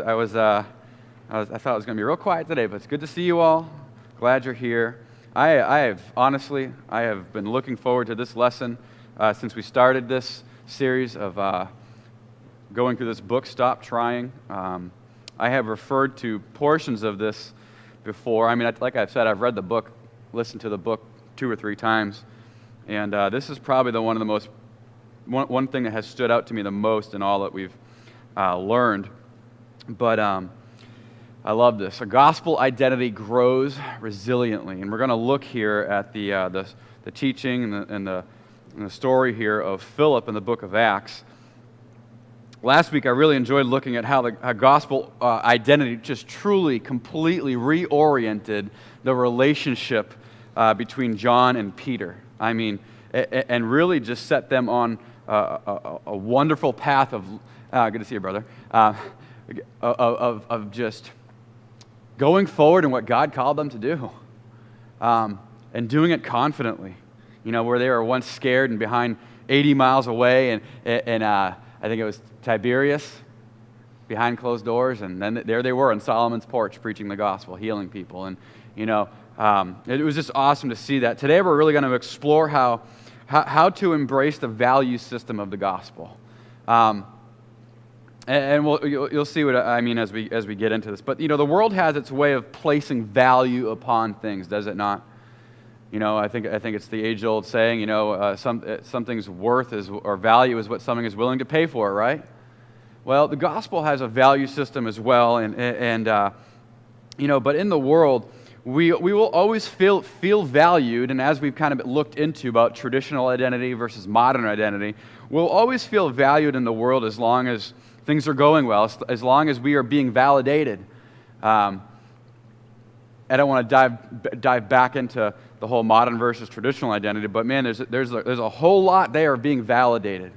I thought it was going to be real quiet today, but it's good to see you all. Glad you're here. I have been looking forward to this lesson since we started this series of going through this book, Stop Trying. I have referred to portions of this before. I mean, like I've said, I've read the book, listened to the book 2 or 3 times, and this is probably one thing that has stood out to me the most in all that we've learned. But I love this. A gospel identity grows resiliently, and we're going to look here at the teaching and the story here of Philip in the book of Acts. Last week, I really enjoyed looking at how gospel identity just truly, completely reoriented the relationship between John and Peter. I mean, and really just set them on a wonderful path of, good to see you, brother, of just going forward in what God called them to do, and doing it confidently. You know, where they were once scared and behind 80 miles away, and I think it was Tiberias, behind closed doors, and then there they were on Solomon's porch preaching the gospel, healing people, and you know, it was just awesome to see that. Today we're really going to explore how to embrace the value system of the gospel. And you'll see what I mean as we get into this. But you know, the world has its way of placing value upon things, does it not? You know, I think it's the age-old saying. You know, something's worth or value is what something is willing to pay for, right? Well, the gospel has a value system as well, and you know, but in the world, we will always feel valued, and as we've kind of looked into about traditional identity versus modern identity, we'll always feel valued in the world as long as things are going well, as long as we are being validated. I don't want to dive back into the whole modern versus traditional identity, but man, there's a whole lot there of being validated.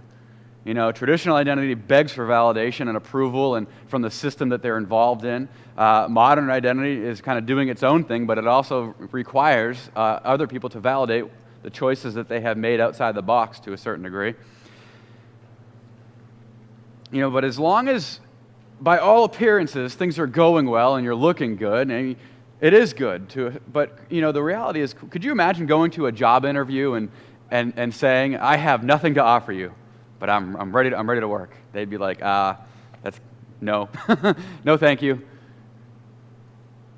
You know, traditional identity begs for validation and approval and from the system that they're involved in. Modern identity is kind of doing its own thing, but it also requires other people to validate the choices that they have made outside the box to a certain degree. You know, but as long as, by all appearances, things are going well and you're looking good, and it is good, but, you know, the reality is, could you imagine going to a job interview and saying, I have nothing to offer you, but I'm ready to work? They'd be like, that's, no, no thank you.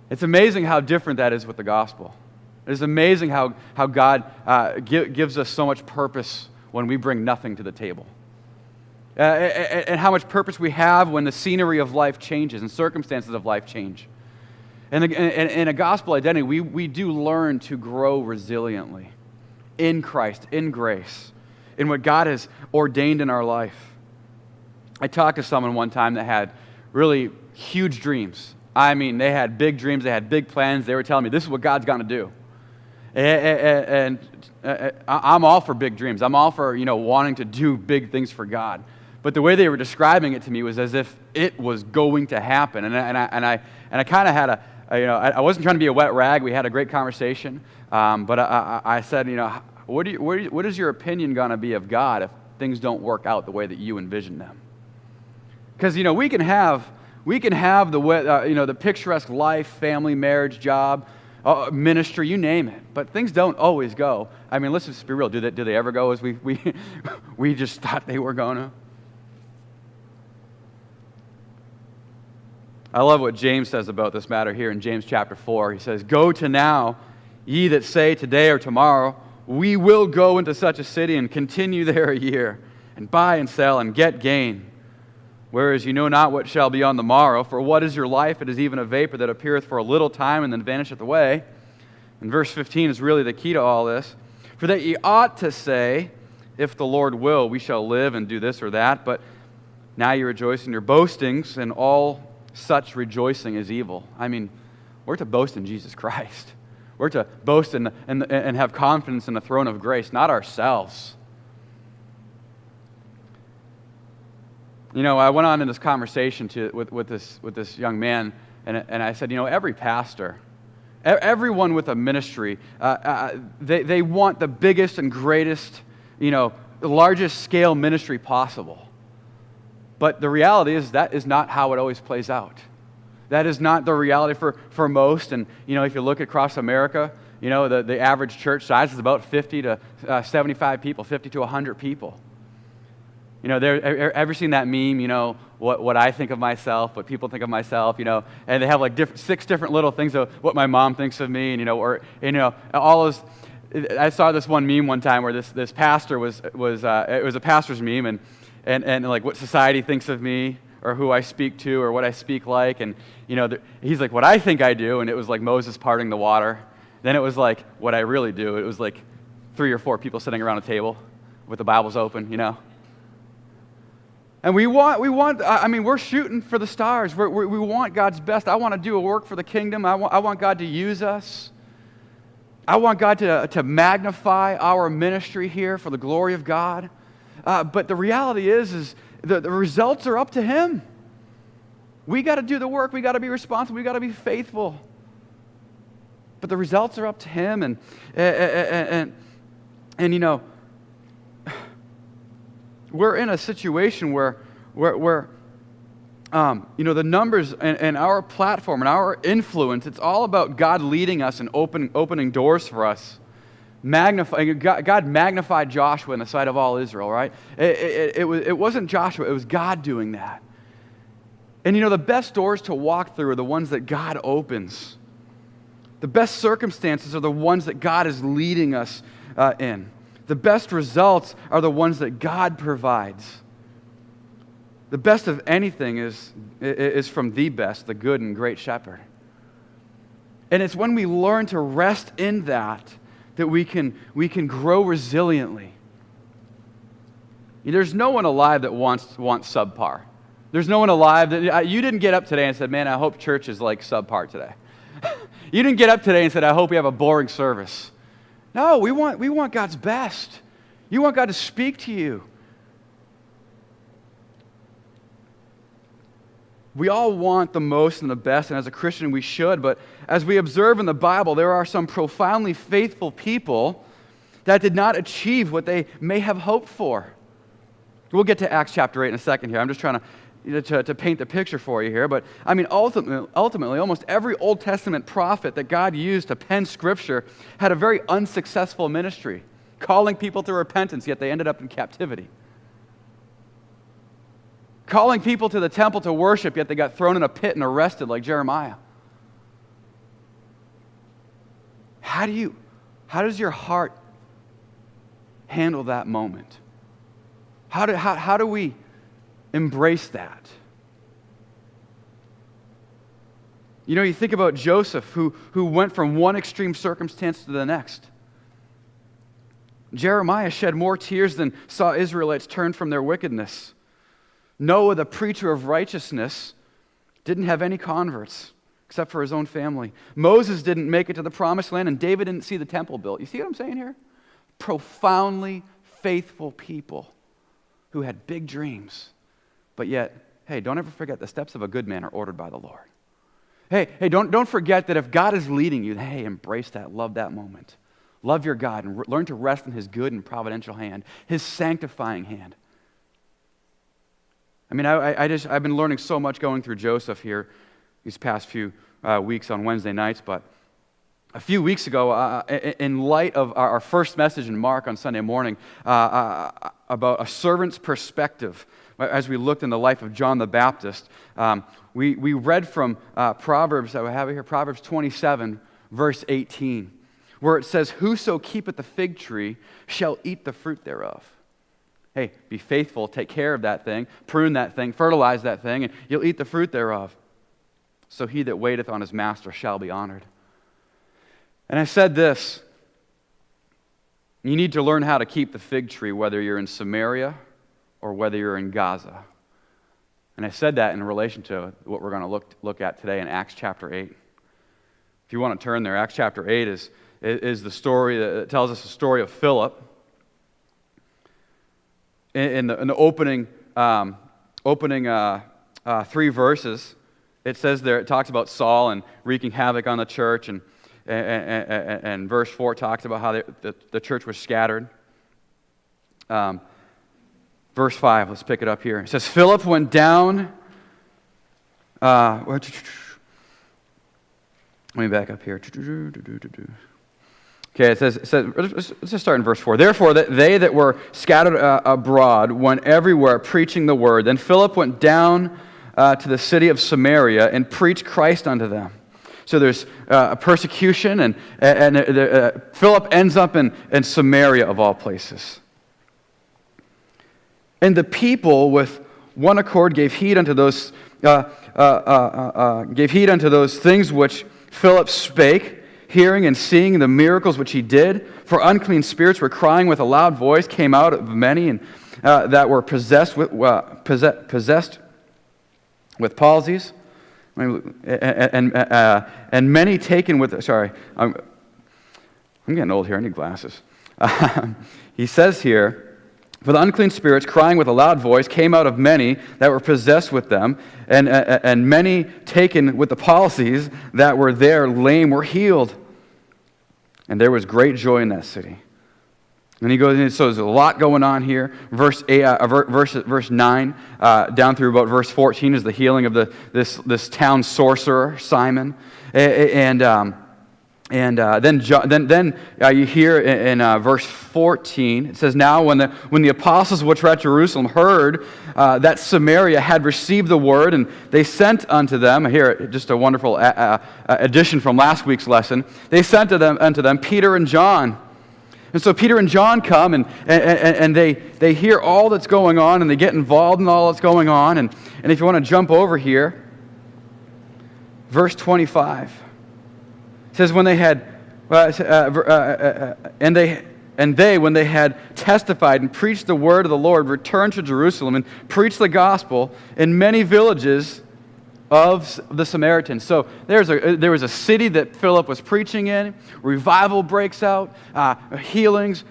It's amazing how different that is with the gospel. It's amazing how God gives us so much purpose when we bring nothing to the table. And how much purpose we have when the scenery of life changes and circumstances of life change. And in a gospel identity, we do learn to grow resiliently in Christ, in grace, in what God has ordained in our life. I talked to someone one time that had really huge dreams. I mean, they had big dreams, they had big plans. They were telling me, this is what God's going to do. And I'm all for big dreams. I'm all for, you know, wanting to do big things for God. But the way they were describing it to me was as if it was going to happen. And I kind of had I wasn't trying to be a wet rag. We had a great conversation. But I said, you know, what is your opinion going to be of God if things don't work out the way that you envision them? Because, you know, we can have the way, you know, the picturesque life, family, marriage, job, ministry, you name it. But things don't always go. I mean, let's just be real. Do they ever go as we just thought they were going to? I love what James says about this matter here in James chapter 4. He says, "Go to now, ye that say today or tomorrow, we will go into such a city and continue there a year, and buy and sell and get gain. Whereas you know not what shall be on the morrow, for what is your life? It is even a vapor that appeareth for a little time and then vanisheth away." And verse 15 is really the key to all this. "For that ye ought to say, if the Lord will, we shall live and do this or that. But now you rejoice in your boastings, and all such rejoicing is evil." I mean, we're to boast in Jesus Christ. We're to boast and have confidence in the throne of grace, not ourselves. You know, I went on in this conversation with this young man, and I said, you know, every pastor, everyone with a ministry, they want the biggest and greatest, you know, the largest scale ministry possible. But the reality is that is not how it always plays out. That is not the reality for most. And, if you look across America, the average church size is about 50 to 75 people, 50 to 100 people. Ever seen that meme, what I think of myself, what people think of myself, and they have like 6 different little things of what my mom thinks of me, all those. I saw this one meme one time where this pastor was it was a pastor's meme, and like what society thinks of me, or who I speak to, or what I speak like, and he's like, what I think I do, and it was like Moses parting the water. Then it was like what I really do. It was like 3 or 4 people sitting around a table with the Bibles open, And we're shooting for the stars. We want God's best. I want to do a work for the kingdom. I want God to use us. I want God to magnify our ministry here for the glory of God. But the reality is the results are up to Him. We got to do the work. We got to be responsible. We got to be faithful. But the results are up to Him. And we're in a situation where the numbers and our platform and our influence, it's all about God leading us and opening doors for us. God magnified Joshua in the sight of all Israel, right? It wasn't Joshua, it was God doing that. And the best doors to walk through are the ones that God opens. The best circumstances are the ones that God is leading us in. The best results are the ones that God provides. The best of anything is from the best, the good and great shepherd. And it's when we learn to rest in that we can grow resiliently. There's no one alive that wants subpar. There's no one alive that you didn't get up today and said, "Man, I hope church is like subpar today." You didn't get up today and said, "I hope we have a boring service." No, we want God's best. You want God to speak to you. We all want the most and the best, and as a Christian we should, but as we observe in the Bible, there are some profoundly faithful people that did not achieve what they may have hoped for. We'll get to Acts chapter 8 in a second here. I'm just trying to paint the picture for you here, but ultimately, almost every Old Testament prophet that God used to pen Scripture had a very unsuccessful ministry, calling people to repentance, yet they ended up in captivity. Calling people to the temple to worship, yet they got thrown in a pit and arrested like Jeremiah. How does your heart handle that moment? How do we embrace that? You think about Joseph, who went from one extreme circumstance to the next. Jeremiah shed more tears than saw Israelites turn from their wickedness. Noah, the preacher of righteousness, didn't have any converts except for his own family. Moses didn't make it to the promised land, and David didn't see the temple built. You see what I'm saying here? Profoundly faithful people who had big dreams. But yet, hey, don't ever forget the steps of a good man are ordered by the Lord. Hey, don't forget that if God is leading you, hey, embrace that, love that moment. Love your God and learn to rest in His good and providential hand, His sanctifying hand. I've been learning so much going through Joseph here these past few weeks on Wednesday nights, but a few weeks ago, in light of our first message in Mark on Sunday morning about a servant's perspective, as we looked in the life of John the Baptist, we read from Proverbs that we have here, Proverbs 27, verse 18, where it says, "Whoso keepeth the fig tree shall eat the fruit thereof." Hey, be faithful, take care of that thing, prune that thing, fertilize that thing, and you'll eat the fruit thereof. So he that waiteth on his master shall be honored. And I said this, you need to learn how to keep the fig tree, whether you're in Samaria or whether you're in Gaza. And I said that in relation to what we're going to look at today in Acts chapter 8. If you want to turn there, Acts chapter 8 is the story that tells us the story of Philip. In the opening 3 verses, it says there, it talks about Saul and wreaking havoc on the church, and verse 4 talks about how the church was scattered. Verse 5, let's pick it up here. It says, Philip went down. Let me back up here. Okay, it says, let's just start in verse 4. Therefore, they that were scattered abroad went everywhere preaching the word. Then Philip went down to the city of Samaria and preached Christ unto them. So there's a persecution, and Philip ends up in Samaria of all places. And the people with one accord gave heed unto those things which Philip spake, hearing and seeing the miracles which he did. For unclean spirits were crying with a loud voice, came out of many, and that were possessed with palsies, and many taken with. Sorry, I'm getting old here. I need glasses. He says here, for the unclean spirits, crying with a loud voice, came out of many that were possessed with them, and many taken with the palsies that were there, lame, were healed. And there was great joy in that city. And he goes in, so there's a lot going on here. Verse 9 down through about verse 14 is the healing of this town sorcerer, Simon. And then you hear in verse 14, it says, now when the apostles which were at Jerusalem heard that Samaria had received the word, and they sent unto them, here, just a wonderful addition from last week's lesson, they sent unto them Peter and John. And so Peter and John come, and they hear all that's going on, and they get involved in all that's going on. And if you want to jump over here, verse 25. It says, when they had, when they had testified and preached the word of the Lord, returned to Jerusalem and preached the gospel in many villages of the Samaritans. So there was a city that Philip was preaching in. Revival breaks out, healings,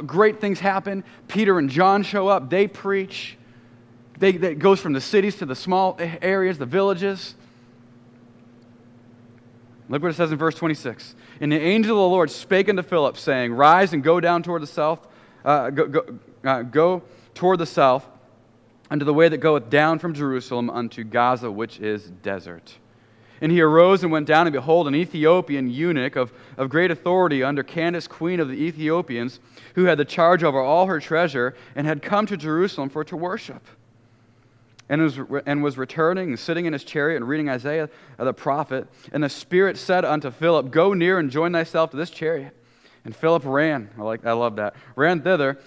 great things happen. Peter and John show up. They preach. It goes from the cities to the small areas, the villages. Look what it says in verse 26. And the angel of the Lord spake unto Philip, saying, rise and go down toward the south, go toward the south, unto the way that goeth down from Jerusalem unto Gaza, which is desert. And he arose and went down, and behold, an Ethiopian eunuch of great authority under Candace, queen of the Ethiopians, who had the charge over all her treasure, and had come to Jerusalem for to worship. And was returning and sitting in his chariot and reading Isaiah the prophet. And the Spirit said unto Philip, go near and join thyself to this chariot. And Philip ran, I love that, ran thither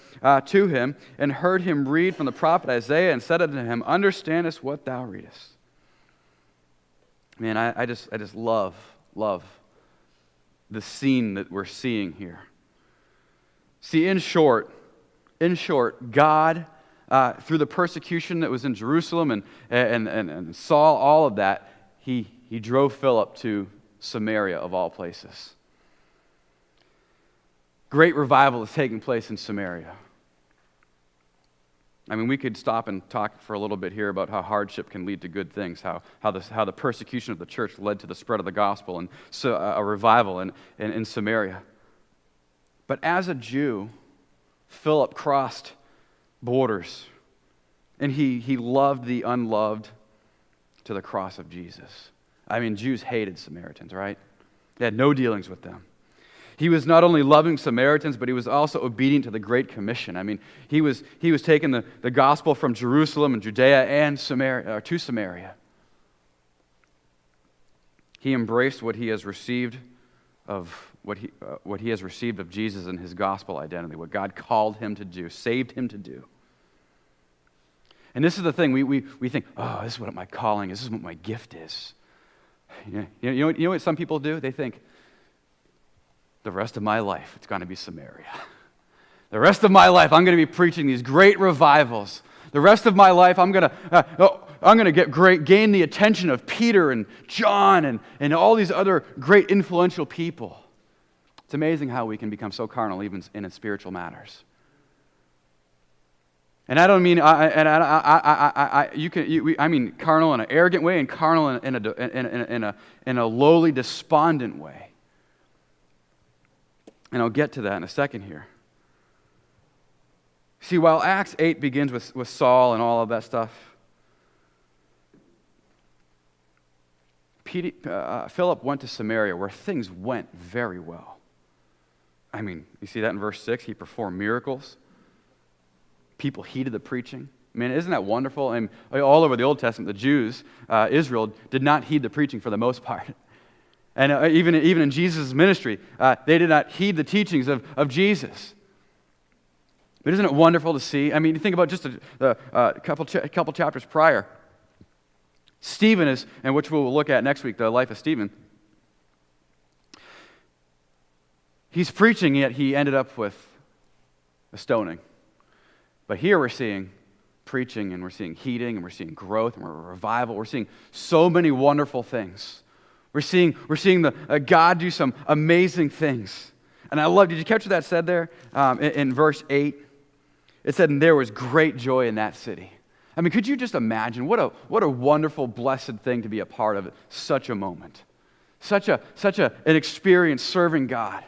to him, and heard him read from the prophet Isaiah, and said unto him, understandest what thou readest? Man, I just love the scene that we're seeing here. See, in short, God, through the persecution that was in Jerusalem and Saul, all of that, he drove Philip to Samaria of all places. Great revival is taking place in Samaria. I mean, we could stop and talk for a little bit here about how hardship can lead to good things, how the persecution of the church led to the spread of the gospel and so a revival in Samaria. But as a Jew, Philip crossed borders, and he loved the unloved to the cross of Jesus. I mean, Jews hated Samaritans, right? They had no dealings with them. He was not only loving Samaritans, but he was also obedient to the Great Commission. I mean, he was taking the gospel from Jerusalem and Judea and Samaria to Samaria. He embraced what he has received of what he has received of Jesus and his gospel identity, what God called him to do, saved him to do. And this is the thing, we think, oh, this is what my calling is, this is what my gift is. You know what some people do? They think, the rest of my life, it's going to be Samaria. The rest of my life, I'm going to be preaching these great revivals. The rest of my life, I'm going to gain the attention of Peter and John and all these other great influential people. It's amazing how we can become so carnal even in spiritual matters. And I don't mean I mean carnal in an arrogant way and carnal in a lowly, despondent way. And I'll get to that in a second here. See, while Acts 8 begins with Saul and all of that stuff, Philip went to Samaria where things went very well. I mean, you see that in verse 6? He performed miracles. People heeded the preaching. I mean, isn't that wonderful? And all over the Old Testament, the Jews, Israel, did not heed the preaching for the most part. And even in Jesus' ministry, they did not heed the teachings of Jesus. But isn't it wonderful to see? I mean, you think about just a couple chapters prior. Stephen is, and which we'll look at next week, the life of Stephen. He's preaching, yet he ended up with a stoning. But here we're seeing preaching, and we're seeing heeding, and we're seeing growth, and we're revival. We're seeing so many wonderful things. We're seeing God do some amazing things. And I love, did you catch what that said there in verse 8? It said, and there was great joy in that city. I mean, could you just imagine what a wonderful, blessed thing to be a part of such a moment. Such an experience serving God.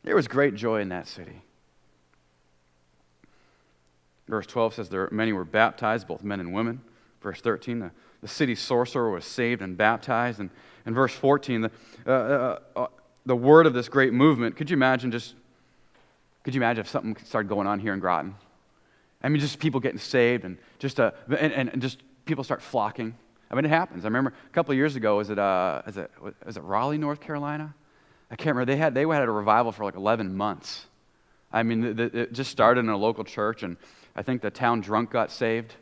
There was great joy in that city. Verse 12 says there many were baptized, both men and women. Verse 13, the city sorcerer was saved and baptized. And in verse 14, the word of this great movement, could you imagine if something started going on here in Groton? I mean, just people getting saved and just people start flocking. I mean, it happens. I remember a couple of years ago, was it Raleigh, North Carolina? I can't remember. They had a revival for like 11 months. I mean, it just started in a local church, and I think the town drunk got saved.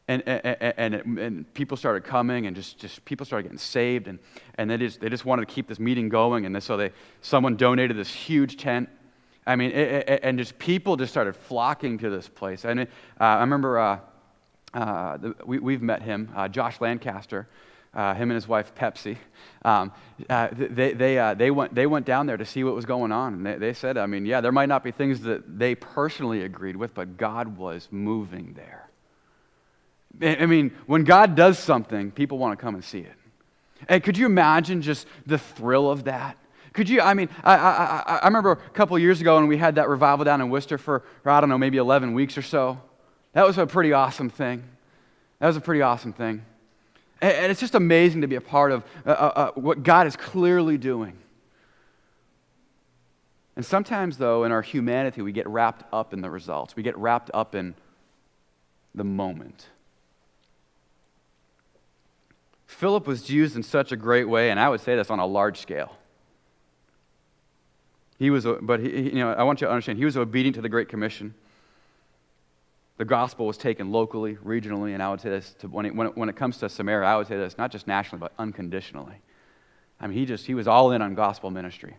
And people started coming, and just people started getting saved, and they just wanted to keep this meeting going, and so someone donated this huge tent. I mean, and just people just started flocking to this place. And I remember we've met him, Josh Lancaster, him and his wife Pepsi. They went down there to see what was going on, and they said, I mean, yeah, there might not be things that they personally agreed with, but God was moving there. I mean, when God does something, people want to come and see it. And could you imagine just the thrill of that? Could you, I mean, I remember a couple of years ago when we had that revival down in Worcester for, I don't know, maybe 11 weeks or so. That was a pretty awesome thing. And it's just amazing to be a part of what God is clearly doing. And sometimes, though, in our humanity, we get wrapped up in the results. We get wrapped up in the moment. Philip was used in such a great way, and I would say this on a large scale. I want you to understand, he was obedient to the Great Commission. The gospel was taken locally, regionally, and I would say this, when it comes to Samaria, I would say this, not just nationally, but unconditionally. I mean, he was all in on gospel ministry.